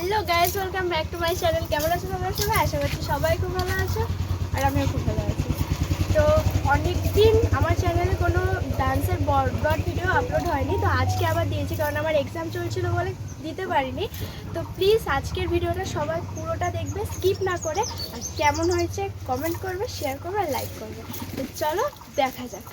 Hello guys, welcome back to my channel. কেমন আছো তোমরা সবাই? আশা করছি সবাই খুব ভালো আছো আর আমিও খুব ভালো আছি। তো অনেক দিন আমার চ্যানেলে কোনো ডান্সের ব্রড ভিডিও আপলোড হয়নি, তো আজকে আবার দিয়েছি কারণ আমার এক্সাম চলছিল বলে দিতে পারিনি। তো প্লিজ আজকের ভিডিওটা সবাই পুরোটা দেখবে, স্কিপ না করে। আর কেমন হয়েছে কমেন্ট করবে, শেয়ার করবে আর লাইক করবে। তো চলো দেখা যাক।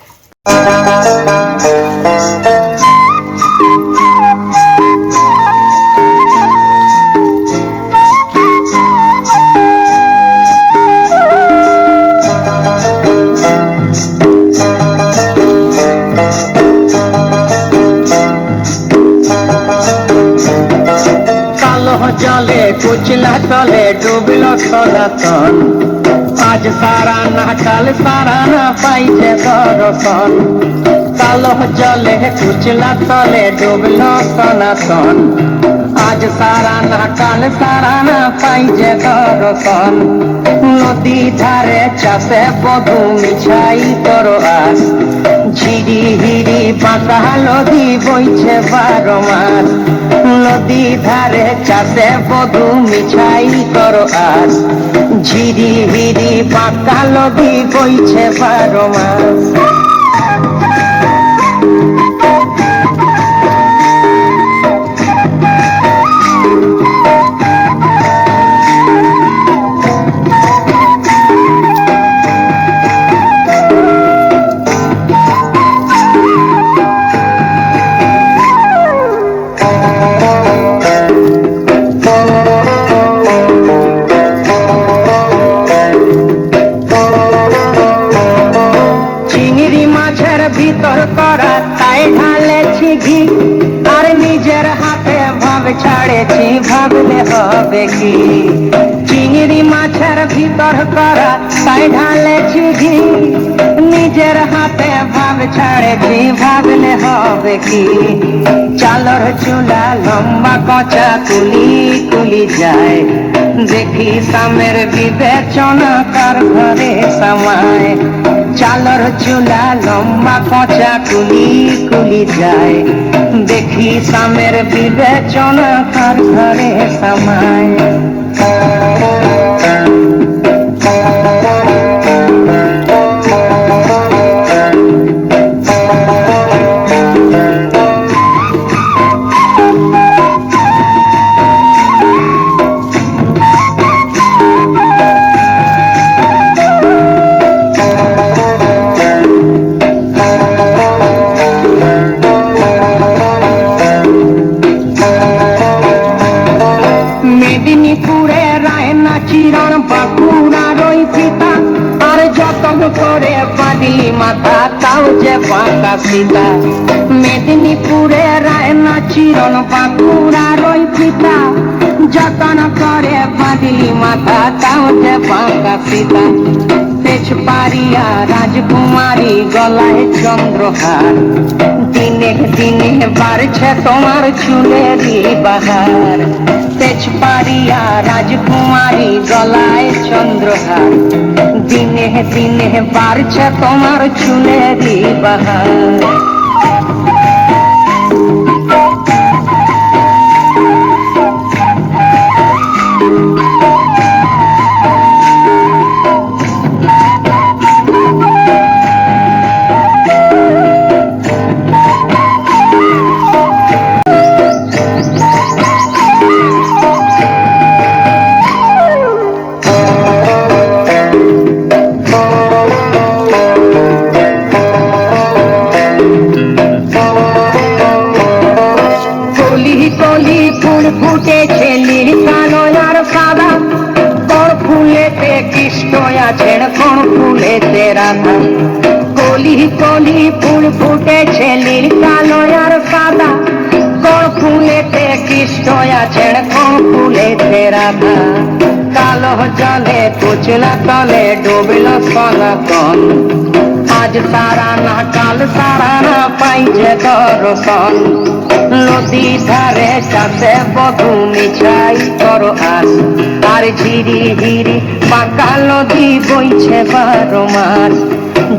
जले कुचला तले डूबलो सनातन आज सारा ना कल सारा ना पाइছে दर्शन कालो जले कुचला तले डूबलो सनातन आज सारा ना कल सारा ना पाइছে दर्शन नदी धारे चाषे बधू मिछाई करो आस झिरी हिरी बाঁকা নদী বইছে 12 মাস নদী ধারে চাষে বধু মিছাই করো আস ঝিরি হিরি বাঁকা নদী বইছে 12 মাস ভিতর করা তাই ঢালেছি ঘি আর নিজের হাতে ভাব ছাড়েছি ভাবলে হবে কি চিংড়ি মাছের ভিতর করা তাই ঢালেছি ঘি নিজের হাতে ভাব ছাড়েছি ভাবলে হবে কি চালর চুলা লম্বা কচা কুলি কুলি যায় দেখি সামের বিবেচনা কার ঘরে সমায় চালর চুলা লম্বা কচা কুলি কুলি যায় দেখি সামের বিবেচনা কার ঘরে সমায় মেদিনীপুরে রায়না চিরণ বাঁকুড়ার ওই ফিতা আর যতন করে বাঁধলি মাথা তাও যে বাঁকা সীতা মেদিনীপুরে রায়না চিরণ বাঁকুড়ার ওই ফিতা যতন করে বাঁধলি মাথা তাও যে বাঁকা সীতা তেজপাড়িয়া রাজকুমারী গলায় চন্দ্রহার দিনে দিনে বাড়ছে তোমার চুলেরই বাহার তেজপাড়িয়া রাজকুমারী গলায় চন্দ্রহার দিনে দিনে বাড়ছে তোমার চুলেরই বাহার কলি ফুল ফুটেছে নীল কালো আর সাদা কোন ফুলেতে কৃষ্ণ আছেন কোন ফুলেতে রাধা কলি কলি ফুল ফুটেছে নীল কালো আর সাদা কোন ফুলেতে কৃষ্ণ আছেন কোন ফুলেতে রাধা কালো জলে কুচলা তলে ডুবল সনাতন আজ সারা না কাল সারা না পাইছে দর্শন নদী ধারে চাষে বধু মিছাই করো আস আর ঝিরি হিরি বাঁকা নদী বইছে 12 মাস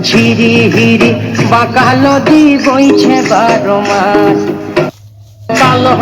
ঝিরি হিরি বাঁকা নদী বইছে 12 মাস কালো